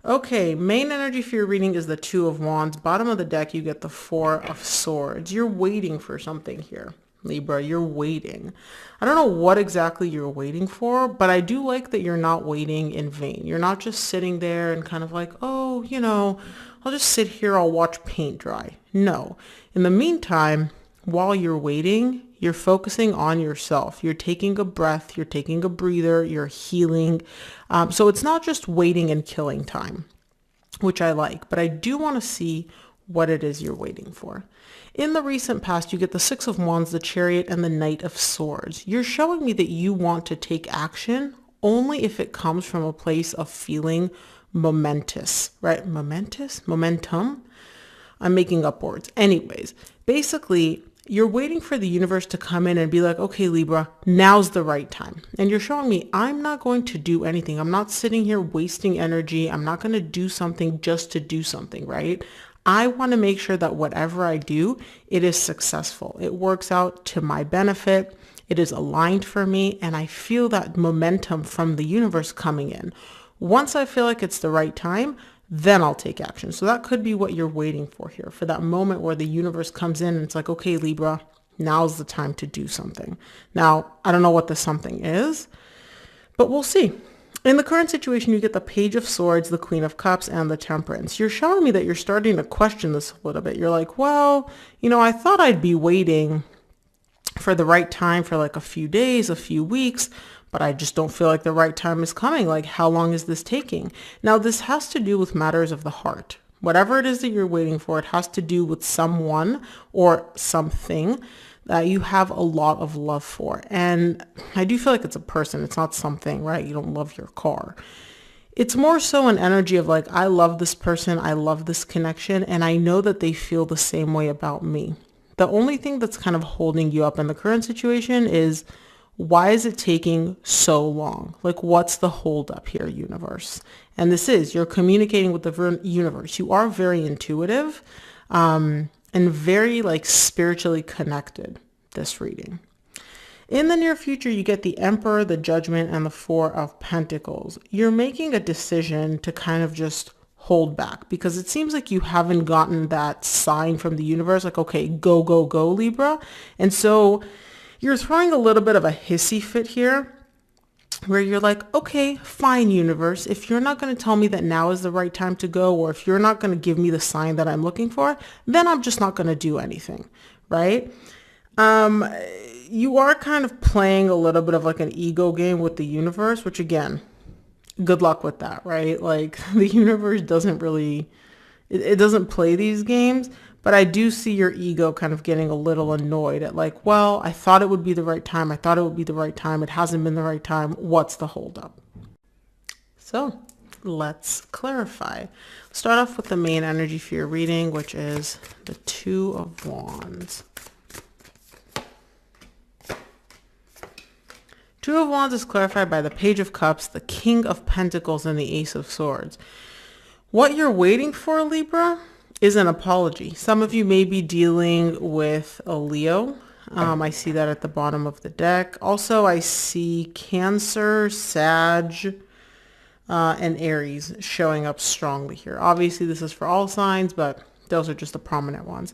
Okay, main energy for your reading is the Two of Wands. Bottom of the deck, you get the Four of Swords. You're waiting for something here, Libra. You're waiting. I don't know what exactly you're waiting for, but I do like that you're not waiting in vain. You're not just sitting there and kind of like, oh, I'll just sit here, I'll watch paint dry. No. In the meantime, while you're waiting, you're focusing on yourself. You're taking a breath, you're taking a breather, you're healing. So it's not just waiting and killing time, which I like, but I do want to see what it is you're waiting for. In the recent past, you get the Six of Wands, the Chariot, and the Knight of Swords. You're showing me that you want to take action only if it comes from a place of feeling momentous, right? Momentum? I'm making up words. Anyways, basically, you're waiting for the universe to come in and be like, okay, Libra, now's the right time. And you're showing me I'm not going to do anything. I'm not sitting here wasting energy. I'm not going to do something just to do something, right? I want to make sure that whatever I do, it is successful. It works out to my benefit. It is aligned for me. And I feel that momentum from the universe coming in. Once I feel like it's the right time, then I'll take action. So that could be what you're waiting for here, for that moment where the universe comes in and it's like, okay, Libra, now's the time to do something. Now, I don't know what the something is, but we'll see. In the current situation, you get the Page of Swords, the Queen of Cups, and the Temperance. You're showing me that you're starting to question this a little bit. You're like, well, I thought I'd be waiting for the right time for like a few days, a few weeks, but I just don't feel like the right time is coming. Like, how long is this taking? Now, this has to do with matters of the heart. Whatever it is that you're waiting for, it has to do with someone or something that you have a lot of love for. And I do feel like it's a person. It's not something, right? You don't love your car. It's more so an energy of like, I love this person. I love this connection. And I know that they feel the same way about me. The only thing that's kind of holding you up in the current situation is, why is it taking so long? Like, what's the holdup here, universe? And this is, you're communicating with the universe. You are very intuitive and very like spiritually connected, this reading. In the near future, you get the Emperor, the Judgment, and the Four of Pentacles. You're making a decision to kind of just hold back because it seems like you haven't gotten that sign from the universe. Like, okay, go, go, go, Libra. And so you're throwing a little bit of a hissy fit here where you're like, okay, fine, universe. If you're not going to tell me that now is the right time to go, or if you're not going to give me the sign that I'm looking for, then I'm just not going to do anything, right? You are kind of playing a little bit of like an ego game with the universe, which again, good luck with that, right? Like the universe doesn't really, it doesn't play these games. But I do see your ego kind of getting a little annoyed at like, well, I thought it would be the right time. I thought it would be the right time. It hasn't been the right time. What's the holdup? So let's clarify. Start off with the main energy for your reading, which is the Two of Wands. Two of Wands is clarified by the Page of Cups, the King of Pentacles, and the Ace of Swords. What you're waiting for, Libra, is an apology. Some of you may be dealing with a Leo. I see that at the bottom of the deck. Also, I see Cancer, Sag, and Aries showing up strongly here. Obviously, this is for all signs, but those are just the prominent ones.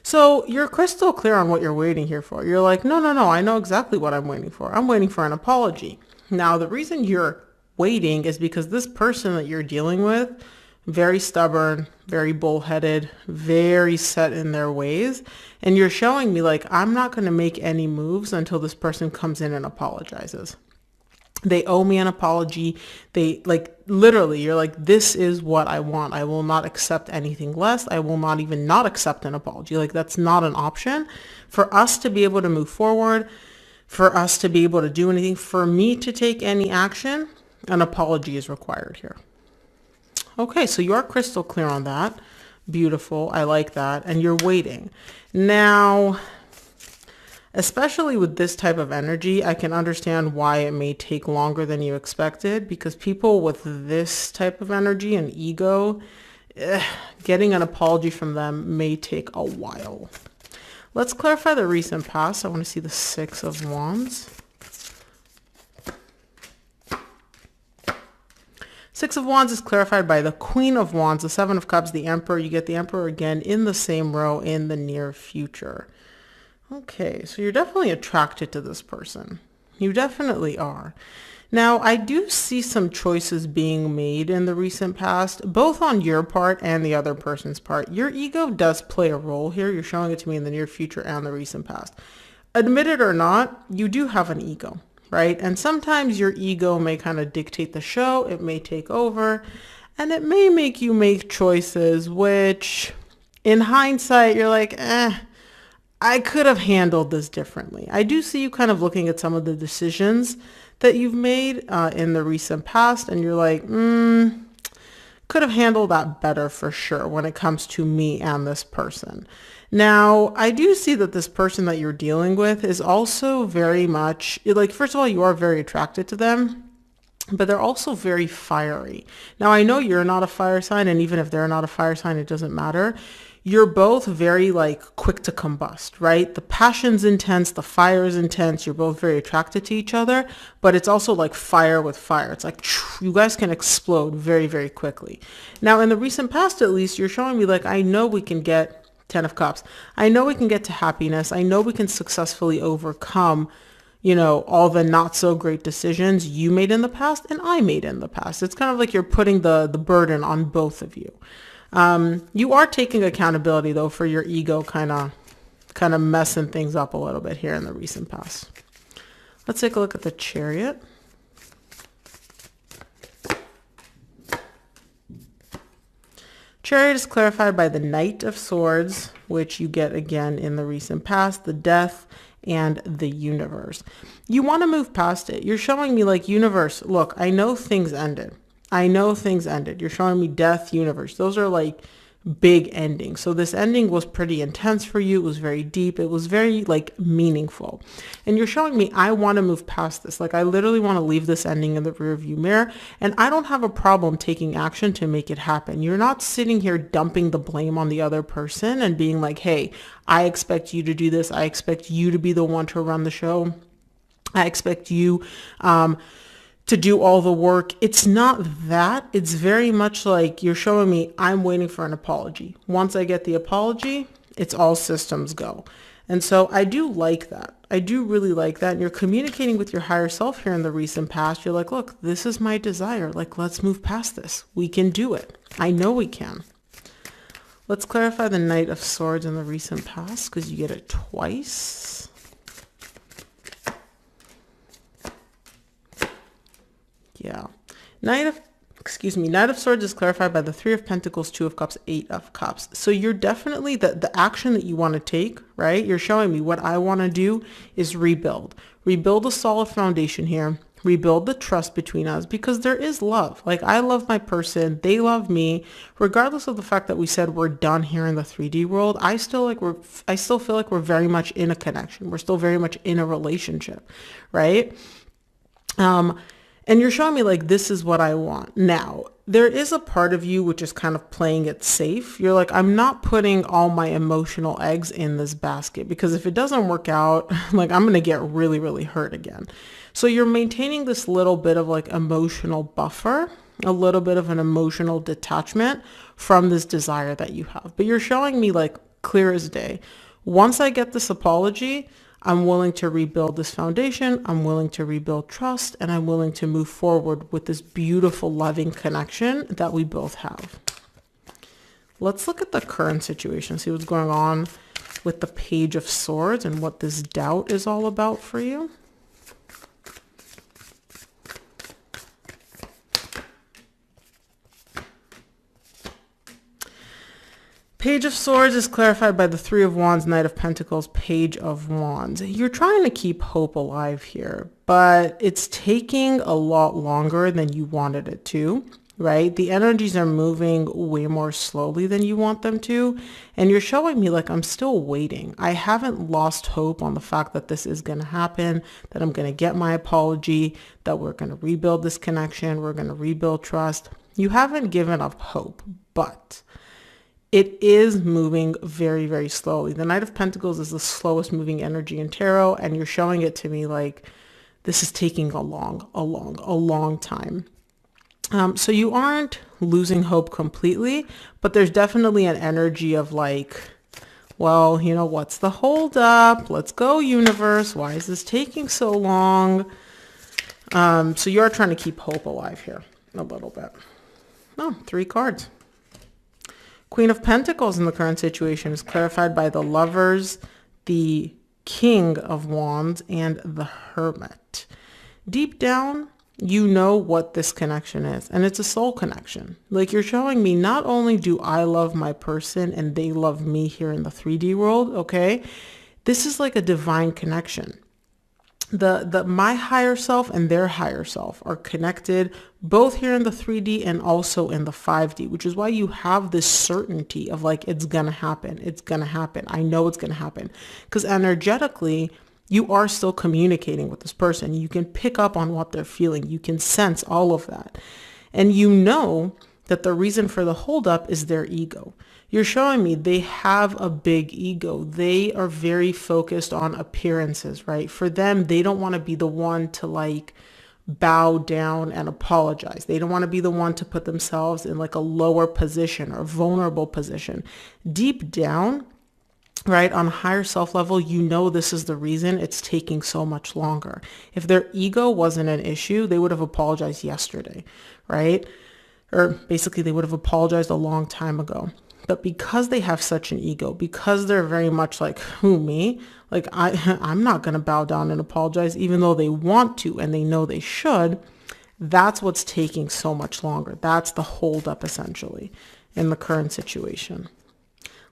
So you're crystal clear on what you're waiting here for. You're like, no, I know exactly what I'm waiting for. I'm waiting for an apology. Now, the reason you're waiting is because this person that you're dealing with, very stubborn, very bullheaded, very set in their ways. And you're showing me like, I'm not going to make any moves until this person comes in and apologizes. They owe me an apology. They like, literally, you're like, this is what I want. I will not accept anything less. I will not even not accept an apology. Like, that's not an option. For us to be able to move forward, for us to be able to do anything, for me to take any action, an apology is required here. Okay, so you are crystal clear on that. Beautiful. I like that. And you're waiting. Now, especially with this type of energy, I can understand why it may take longer than you expected, because people with this type of energy and ego, getting an apology from them may take a while. Let's clarify the recent past. I want to see the Six of Wands. Six of Wands is clarified by the Queen of Wands, the Seven of Cups, the Emperor. You get the Emperor again in the same row in the near future. Okay, so you're definitely attracted to this person. You definitely are. Now, I do see some choices being made in the recent past, both on your part and the other person's part. Your ego does play a role here. You're showing it to me in the near future and the recent past. Admit it or not, you do have an ego, right? And sometimes your ego may kind of dictate the show. It may take over, and it may make you make choices which, in hindsight, you're like, I could have handled this differently. I do see you kind of looking at some of the decisions that you've made in the recent past, and you're like, could have handled that better for sure when it comes to me and this person. Now, I do see that this person that you're dealing with is also very much, like, first of all, you are very attracted to them, but they're also very fiery. Now, I know you're not a fire sign, and even if they're not a fire sign, it doesn't matter. You're both very like quick to combust, right? The passion's intense, the fire is intense. You're both very attracted to each other, but it's also like fire with fire. It's like you guys can explode very, very quickly. Now, in the recent past, at least, you're showing me like, I know we can get 10 of Cups. I know we can get to happiness. I know we can successfully overcome, all the not so great decisions you made in the past and I made in the past. It's kind of like you're putting the burden on both of you. You are taking accountability though for your ego kind of messing things up a little bit here in the recent past. Let's take a look at the Chariot. Chariot is clarified by the Knight of Swords, which you get again in the recent past, the Death, and the Universe. You want to move past it. You're showing me like, universe, look, I know things ended. You're showing me Death, Universe. Those are like big endings. So this ending was pretty intense for you. It was very deep. It was very like meaningful. And you're showing me, I want to move past this. Like I literally want to leave this ending in the rearview mirror. And I don't have a problem taking action to make it happen. You're not sitting here dumping the blame on the other person and being like, hey, I expect you to do this. I expect you to be the one to run the show. I expect you, to do all the work. It's not that. It's very much like you're showing me I'm waiting for an apology. Once I get the apology, it's all systems go. And so I do like that. I do really like that. And you're communicating with your higher self here in the recent past. You're like, look, this is my desire. Like, let's move past this. We can do it. I know we can. Let's clarify the Knight of Swords in the recent past because you get it twice. Yeah. Knight of Swords is clarified by the Three of Pentacles, Two of Cups, Eight of Cups. So you're definitely the action that you want to take, right? You're showing me what I want to do is rebuild a solid foundation here, rebuild the trust between us because there is love. Like I love my person. They love me. Regardless of the fact that we said we're done here in the 3D world, I still feel like we're very much in a connection. We're still very much in a relationship, right? And you're showing me like, this is what I want. Now, there is a part of you which is kind of playing it safe. You're like, I'm not putting all my emotional eggs in this basket because if it doesn't work out, like I'm going to get really, really hurt again. So you're maintaining this little bit of like emotional buffer, a little bit of an emotional detachment from this desire that you have. But you're showing me like clear as day. Once I get this apology, I'm willing to rebuild this foundation. I'm willing to rebuild trust, and I'm willing to move forward with this beautiful, loving connection that we both have. Let's look at the current situation, see what's going on with the Page of Swords and what this doubt is all about for you. Page of Swords is clarified by the Three of Wands, Knight of Pentacles, Page of Wands. You're trying to keep hope alive here, but it's taking a lot longer than you wanted it to, right? The energies are moving way more slowly than you want them to, and you're showing me like I'm still waiting. I haven't lost hope on the fact that this is going to happen, that I'm going to get my apology, that we're going to rebuild this connection, we're going to rebuild trust. You haven't given up hope, but it is moving very, very slowly. The Knight of Pentacles is the slowest moving energy in tarot, and you're showing it to me like this is taking a long time. So you aren't losing hope completely, but there's definitely an energy of like, well, you know, what's the hold up? Let's go, universe. Why is this taking so long? So you're trying to keep hope alive here a little bit. Oh, 3 cards. Queen of Pentacles in the current situation is clarified by the Lovers, the King of Wands, and the Hermit. Deep down, you know what this connection is, and it's a soul connection. Like, you're showing me not only do I love my person and they love me here in the 3D world, okay? This is like a divine connection. My higher self and their higher self are connected both here in the 3D and also in the 5D, which is why you have this certainty of like, it's gonna happen. It's gonna happen. I know it's gonna happen. Because energetically, you are still communicating with this person. You can pick up on what they're feeling. You can sense all of that. And you know that the reason for the holdup is their ego. You're showing me they have a big ego. They are very focused on appearances, right? For them, they don't want to be the one to like bow down and apologize. They don't want to be the one to put themselves in like a lower position or vulnerable position. Deep down, right, on a higher self level, you know this is the reason it's taking so much longer. If their ego wasn't an issue, they would have apologized yesterday, right? Or basically they would have apologized a long time ago. But because they have such an ego, because they're very much like, who, me? Like, I'm not going to bow down and apologize, even though they want to and they know they should. That's what's taking so much longer. That's the holdup, essentially, in the current situation.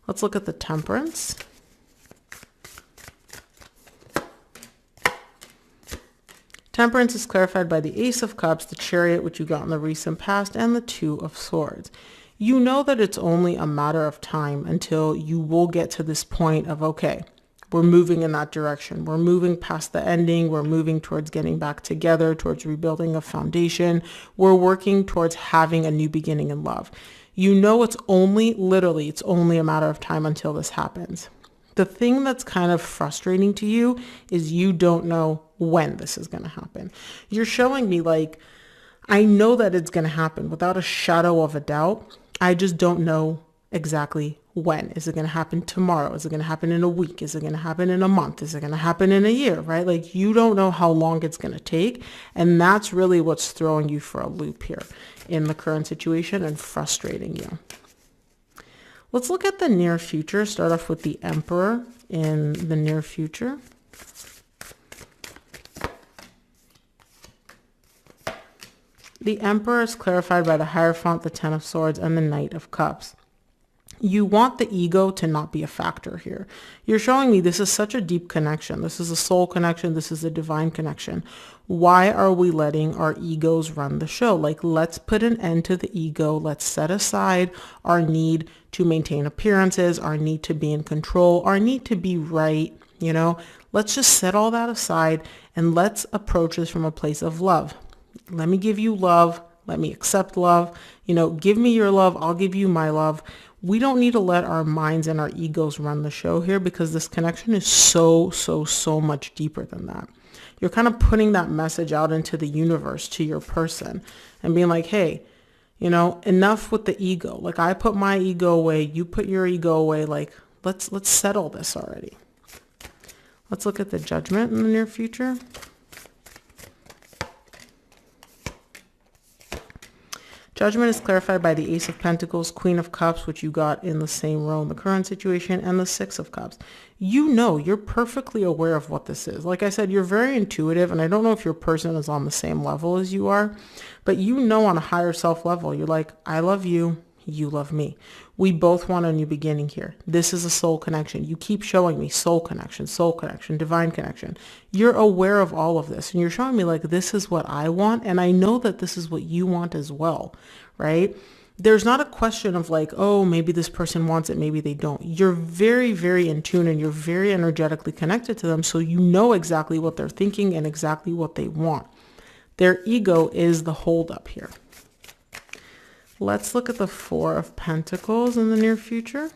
Let's look at the Temperance. Temperance is clarified by the Ace of Cups, the Chariot, which you got in the recent past, and the Two of Swords. You know that it's only a matter of time until you will get to this point of, okay, we're moving in that direction. We're moving past the ending. We're moving towards getting back together, towards rebuilding a foundation. We're working towards having a new beginning in love. You know it's only, literally, it's only a matter of time until this happens. The thing that's kind of frustrating to you is you don't know when this is going to happen. You're showing me like, I know that it's going to happen without a shadow of a doubt. I just don't know exactly when. Is it going to happen tomorrow? Is it going to happen in a week? Is it going to happen in a month? Is it going to happen in a year, right? Like, you don't know how long it's going to take. And that's really what's throwing you for a loop here in the current situation and frustrating you. Let's look at the near future. Start off with the Emperor in the near future. The Emperor is clarified by the Hierophant, the Ten of Swords, and the Knight of Cups. You want the ego to not be a factor here. You're showing me this is such a deep connection. This is a soul connection. This is a divine connection. Why are we letting our egos run the show? Like, let's put an end to the ego. Let's set aside our need to maintain appearances, our need to be in control, our need to be right. You know, let's just set all that aside and let's approach this from a place of love. Let me give you love. Let me accept love. You know, give me your love. I'll give you my love. We don't need to let our minds and our egos run the show here, because this connection is so much deeper than that. You're kind of putting that message out into the universe to your person and being like, hey, you know, enough with the ego. Like, I put my ego away. You put your ego away. Like, let's settle this already. Let's look at the Judgment in the near future. Judgment is clarified by the Ace of Pentacles, Queen of Cups, which you got in the same row in the current situation, and the Six of Cups. You know, you're perfectly aware of what this is. Like I said, you're very intuitive, and I don't know if your person is on the same level as you are, but you know on a higher self level, you're like, I love you, you love me. We both want a new beginning here. This is a soul connection. You keep showing me soul connection, divine connection. You're aware of all of this, and you're showing me like, this is what I want, and I know that this is what you want as well, right? There's not a question of like, oh, maybe this person wants it, maybe they don't. You're very in tune, and you're very energetically connected to them, so you know exactly what they're thinking and exactly what they want. Their ego is the holdup here. Let's look at the Four of Pentacles in the near future.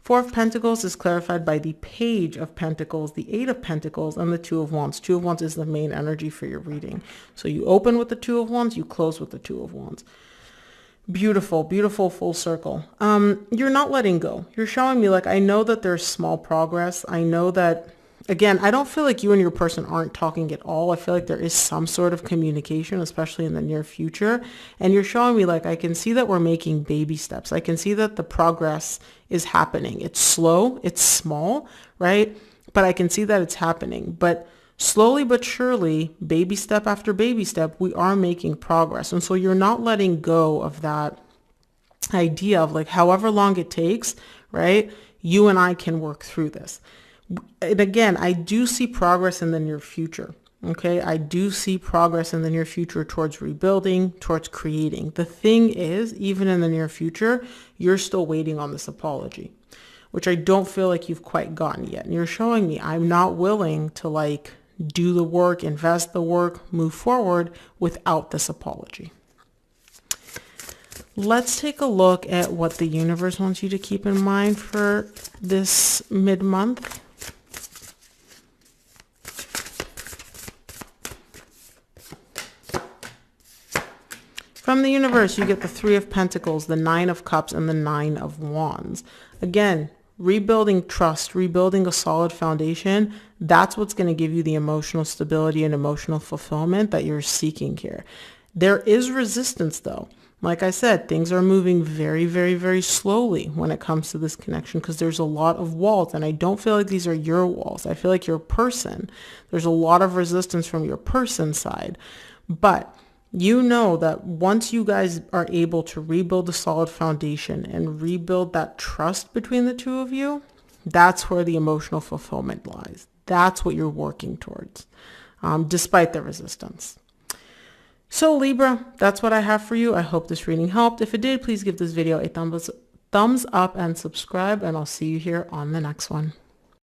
Four of Pentacles is clarified by the Page of Pentacles, the Eight of Pentacles, and the Two of Wands. Two of Wands is the main energy for your reading. So you open with the Two of Wands, you close with the Two of Wands. Beautiful, beautiful full circle. You're not letting go. You're showing me, like, I know that there's small progress. I know that, again, I don't feel like you and your person aren't talking at all. I feel like there is some sort of communication, especially in the near future. And you're showing me, like, I can see that we're making baby steps. I can see that the progress is happening. It's slow, it's small, right? But I can see that it's happening. But slowly but surely, baby step after baby step, we are making progress. And so you're not letting go of that idea of, like, however long it takes, right? You and I can work through this. And again, I do see progress in the near future. Okay, I do see progress in the near future towards rebuilding, towards creating. The thing is, even in the near future, you're still waiting on this apology, which I don't feel like you've quite gotten yet. And you're showing me I'm not willing to, like, do the work, invest the work, move forward without this apology. Let's take a look at what the universe wants you to keep in mind for this mid-month. From the universe, you get the Three of Pentacles, the Nine of Cups, and the Nine of Wands. Again, rebuilding trust, rebuilding a solid foundation, that's what's going to give you the emotional stability and emotional fulfillment that you're seeking here. There is resistance, though. Like I said, things are moving very, very, very slowly when it comes to this connection because there's a lot of walls, and I don't feel like these are your walls. I feel like your person, there's a lot of resistance from your person's side. But you know that once you guys are able to rebuild a solid foundation and rebuild that trust between the two of you, that's where the emotional fulfillment lies. That's what you're working towards, despite the resistance. So Libra, that's what I have for you. I hope this reading helped. If it did, please give this video a thumbs up and subscribe, and I'll see you here on the next one.